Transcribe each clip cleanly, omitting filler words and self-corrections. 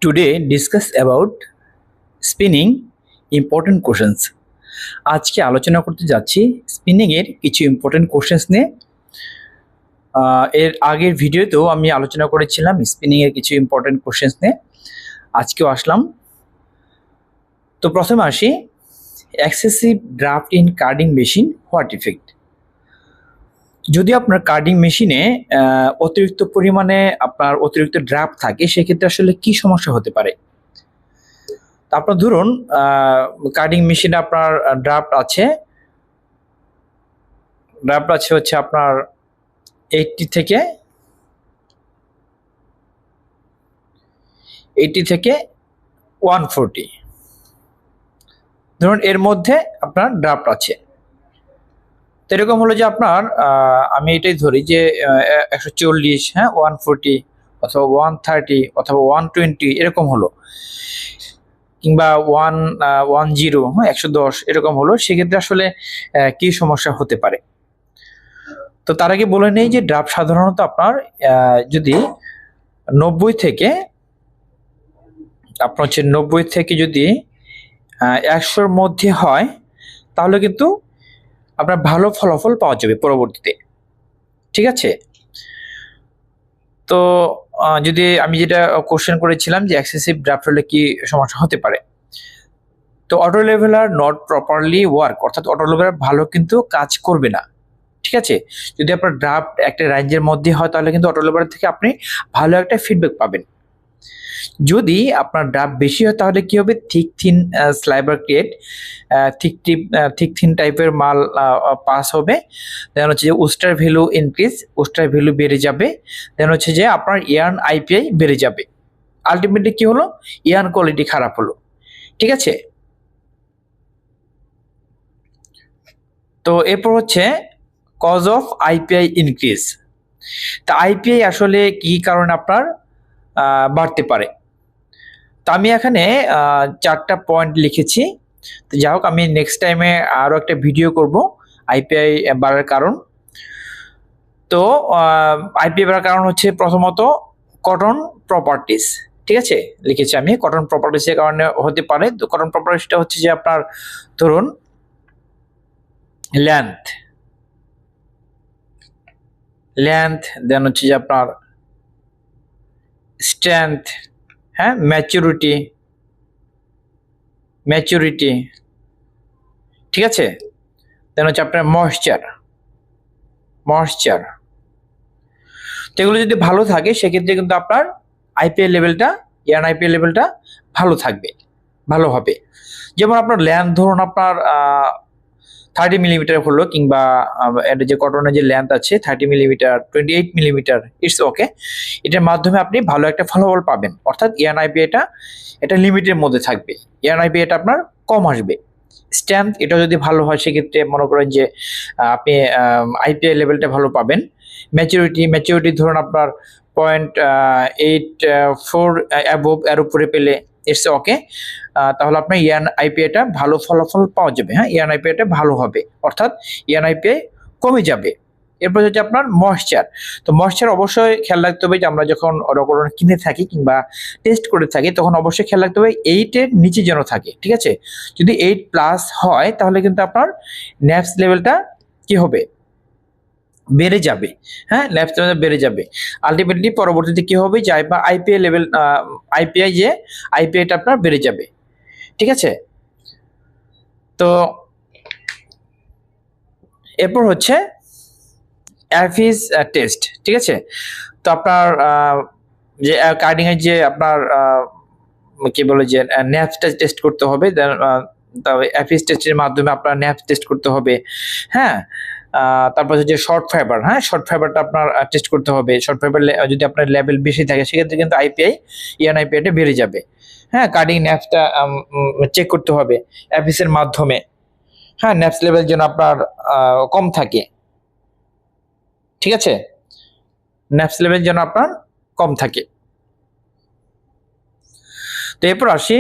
Today discuss about spinning important questions. আজকে আলোচনা করতে যাচ্ছি স্পিনিং এর কিছু ইম্পর্টেন্ট কোশ্চেন্স নিয়ে। এর আগের ভিডিওতেও আমি আলোচনা করেছিলাম স্পিনিং এর কিছু ইম্পর্টেন্ট কোশ্চেন্স নিয়ে। আজকেও আসলাম। তো প্রথমে আসি, excessive draft in carding machine what effect. যদি আপনার কার্ডিং মেশিনে অতিরিক্ত পরিমাণে আপনার অতিরিক্ত ড্রাফট থাকে, সেক্ষেত্রে আসলে কি সমস্যা হতে পারে। আপনার ধরুন কার্ডিং মেশিনে আপনার ড্রাফট আছে হচ্ছে আপনার 80 থেকে 140, ধরুন এর মধ্যে আপনার ড্রাফট আছে। তো এরকম হলো যে আপনার আমি এটাই ধরি যে 140, 140 অথবা 130 অথবা 120 এরকম হলো, কিংবা 110, 110 এরকম হলো। সেক্ষেত্রে আসলে কি সমস্যা হতে পারে। তো তার আগে বলে নেই যে ড্রাফট সাধারণত আপনার যদি 90 থেকে যদি 100-র মধ্যে হয়, তাহলে কিন্তু আপনার ভালো ফলাফল পাওয়া যাবে পরবর্তীতে। ঠিক আছে। তো যদি আমি যেটা কোশ্চেন করেছিলাম যে এক্সেসিভ ড্রাফট হলে কি সমস্যা হতে পারে, তো auto leveller not properly work, অর্থাৎ অটো লেভেলার ভালো কিন্তু কাজ করবে না। ঠিক আছে। যদি আপনার ড্রাফট একটা রেঞ্জের মধ্যে হয়, তাহলে কিন্তু অটো লেভেলার থেকে আপনি ভালো একটা ফিডব্যাক পাবেন। যদি আপনার ড্রাফট বেশি হয়, তাহলে কি হবে, thick thin স্লাইবার create, thick thin টাইপের মাল পাস হবে। দেন হচ্ছে যে oyster value increase, oyster value বেড়ে যাবে। দেন হচ্ছে যে আপনার ইয়ার্ন আইপিআই বেড়ে যাবে। আলটিমেটলি কি হলো, ইয়ার্ন কোয়ালিটি খারাপ হলো। ঠিক আছে। তো এরপর হচ্ছে কজ অফ আইপিআই ইনক্রিজ। তা আইপিআই আসলে কি কারণে আপনার বাড়তে পারে। তো আমি এখানে 4টা পয়েন্ট লিখেছি। তো যাই হোক, আমি নেক্সট টাইমে আরও একটা ভিডিও করব আইপিআই বাড়ার কারণ। তো আইপিআই বাড়ার কারণ হচ্ছে প্রথমত কটন প্রপার্টিস। ঠিক আছে, লিখেছি আমি কটন প্রপার্টিসের কারণে হতে পারে। তো কটন প্রপার্টিসটা হচ্ছে যে আপনার ধরুন লেন্থ, দেন হচ্ছে যে আপনার স্ট্রেংথ, ম্যাচুরিটি, ঠিক আছে। দেন হচ্ছে আপনার ময়েশ্চার। তো এগুলো যদি ভালো থাকে, সেক্ষেত্রে কিন্তু আপনার আইপিএল লেভেলটা, ইয়ার্ন আইপিএল লেভেলটা ভালো হবে। যেমন আপনার লেন্থ ধরুন আপনার 30 মিলিমিটার হলো, কিংবা এটা যে কটনের যে লেন্থ আছে 30 মিলিমিটার, 28 মিলিমিটার, ইটস ওকে। এটার মাধ্যমে আপনি ভালো একটা ফলাফল পাবেন, অর্থাৎ ইয়ার্ন আইপিআইটা এটা লিমিটের মধ্যে থাকবে, ইয়ার্ন আইপিআইটা আপনার কম আসবে। স্ট্রেংথ এটা যদি ভালো হয়, সেক্ষেত্রে মনে করেন যে আপনি আইপিআই লেভেলটা ভালো পাবেন। ম্যাচুরিটি ধরুন আপনার 0.84 অ্যাবোভ, এর উপরে পেলে ইটস ওকে। তাহলে আপনার ইয়ার্ন আইপিআইটা ভালো ফলাফল পাওয়া যাবে। ইয়ার্ন আইপিআইটা ভালো হবে, অর্থাৎ ইয়ার্ন আইপিআই কমে যাবে। এরপর হচ্ছে আপনার ময়েশ্চার। তো ময়েশ্চার অবশ্যই খেয়াল রাখতে হবে যে আমরা যখন রকরণ কিনে থাকি কিংবা টেস্ট করে থাকি, তখন অবশ্যই খেয়াল রাখতে হবে 8-এর নিচে যেন থাকে। ঠিক আছে। যদি 8+ হয়, তাহলে কিন্তু আপনার ন্যাপস লেভেলটা কি হবে, বেড়ে যাবে। ন্যাপস লেভেল বেড়ে যাবে। আলটিমেটলি পরবর্তীতে কি হবে, যে আইপিআই লেভেল, আইপিআইটা আপনার বেড়ে যাবে। ঠিক আছে। তো এরপর হচ্ছে অ্যাফিস টেস্ট। ঠিক আছে। তো আপনার যে কার্ডিং এর যে আপনার কি বলে যে ন্যাপসটা টেস্ট করতে হবে। তবে অ্যাফিস টেস্টের মাধ্যমে আপনার ন্যাপস টেস্ট করতে হবে। তারপর হচ্ছে শর্ট ফাইবারটা আপনার টেস্ট করতে হবে। শর্ট ফাইবার যদি আপনার লেভেল বেশি থাকে, সেক্ষেত্রে কিন্তু ইয়ার্ন আইপিআইটা বেড়ে যাবে। কার্ডিং ন্যাপসটা চেক করতে হবে অ্যাফিসের মাধ্যমে। ন্যাপস লেভেল যেন আপনার কম থাকে। ঠিক আছে, ন্যাপস লেভেল যেন আপনার কম থাকে। তো এরপর আসি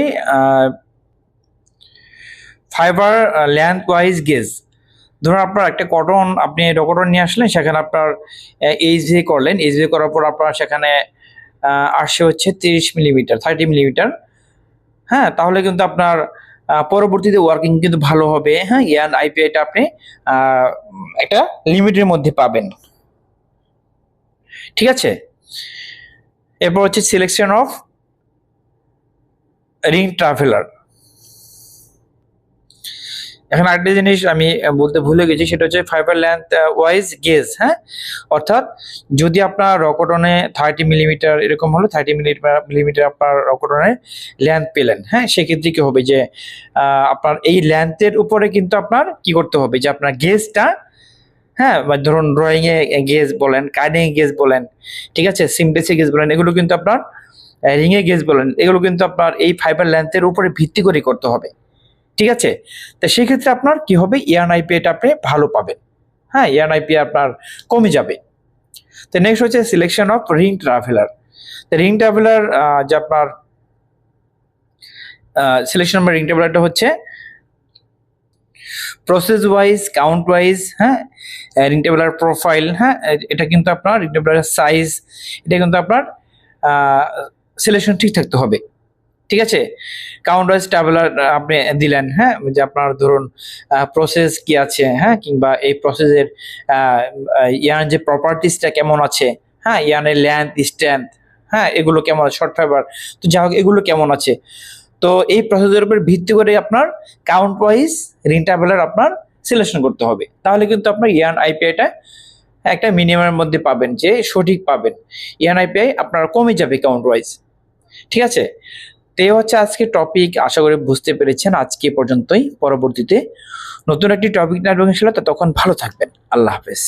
ফাইবার লেন্থ ওয়াইজ গেজ। ধরুন আপনার একটা কটন, আপনি কটন নিয়ে আসলেন, সেখানে আপনার এইচভি করলেন। এইচভি করার পর আপনার সেখানে আসে হচ্ছে 30 মিলিমিটার 30 মিলিমিটার। হ্যাঁ, তাহলে কিন্তু আপনার পরবর্তীতে ওয়ার্কিং কিন্তু ভালো হবে। হ্যাঁ, ইয়ান আইপিআইটা আপনি একটা লিমিটের মধ্যে পাবেন। ঠিক আছে, এরপর হচ্ছে সিলেকশন অফ রিং ট্রাভেলার। এখন আরেকটা জিনিস আমি বলতে ভুলে গেছি, সেটা হচ্ছে ফাইবার লেন্থ ওয়াইজ গেজ। হ্যাঁ, অর্থাৎ যদি আপনার রকটনে 30 মিলিমিটার এরকম হলো, 30 মিলিমিটার আপনার রকটনে লেন্থ পেলেন। হ্যাঁ, সেক্ষেত্রে কি হবে যে আপনার এই লেন্থের উপরে কিন্তু আপনার কি করতে হবে যে আপনার গেজটা, হ্যাঁ, ধরুন ড্রয়িং এ গেজ বলেন, কার্ডিং গেজ বলেন, ঠিক আছে, সিমপ্লেক্সে গেজ বলেন, এগুলো কিন্তু আপনার রিং এ গেজ বলেন, এগুলো কিন্তু আপনার এই ফাইবার লেন্থের উপরে ভিত্তি করে করতে হবে। ঠিক আছে, তো সেই ক্ষেত্রে আপনার কি হবে, ইয়ান আইপিআইটা আপনি ভালো পাবেন। হ্যাঁ, ইয়ান আইপিআই আপনার কমে যাবে। তো নেক্সট হচ্ছে সিলেকশন অফ রিং ট্রাভেলার। তো রিং ট্রাভেলার যে আপনার সিলেকশন অফ রিং ট্রাভেলারটা হচ্ছে প্রসেস ওয়াইজ, কাউন্ট ওয়াইজ। হ্যাঁ, রিং ট্রাভেলার প্রোফাইল। হ্যাঁ, এটা কিন্তু আপনার রিং ট্রাভেলার সাইজ, এটা কিন্তু আপনার সিলেকশন ঠিক থাকতে হবে। ঠিক আছে, কাউন্ট ওয়াইজ ট্রাভেলার আপনি দিলেন। হ্যাঁ, যে আপনার ধরুন প্রসেস কি আছে, হ্যাঁ, কিংবা এই প্রসেসের ইয়ান যে প্রপার্টিসটা কেমন আছে, হ্যাঁ, ইয়ানের লেন্থ, স্ট্রেংথ, হ্যাঁ, এগুলো কেমন আছে, শর্ট ফাইবার, তো যাই হোক এগুলো কেমন আছে। তো এই প্রসেসের উপর ভিত্তি করে আপনার কাউন্ট ওয়াইজ রিং ট্রাভেলার আপনার সিলেকশন করতে হবে। তাহলে কিন্তু আপনার ইয়ান আইপিআইটা একটা মিনিমামের মধ্যে পাবেন, যে সঠিক পাবেন। ইয়ান আইপিআই আপনার কমে যাবে কাউন্ট ওয়াইজ। ঠিক আছে, তো এই হচ্ছে আজকে টপিক। আশা করি বুঝতে পেরেছেন। আজকে পর্যন্তই, পরবর্তীতে নতুন একটি টপিক নিয়ে আসবো ইনশাআল্লাহ। ততক্ষণ ভালো থাকবেন। আল্লাহ হাফেজ।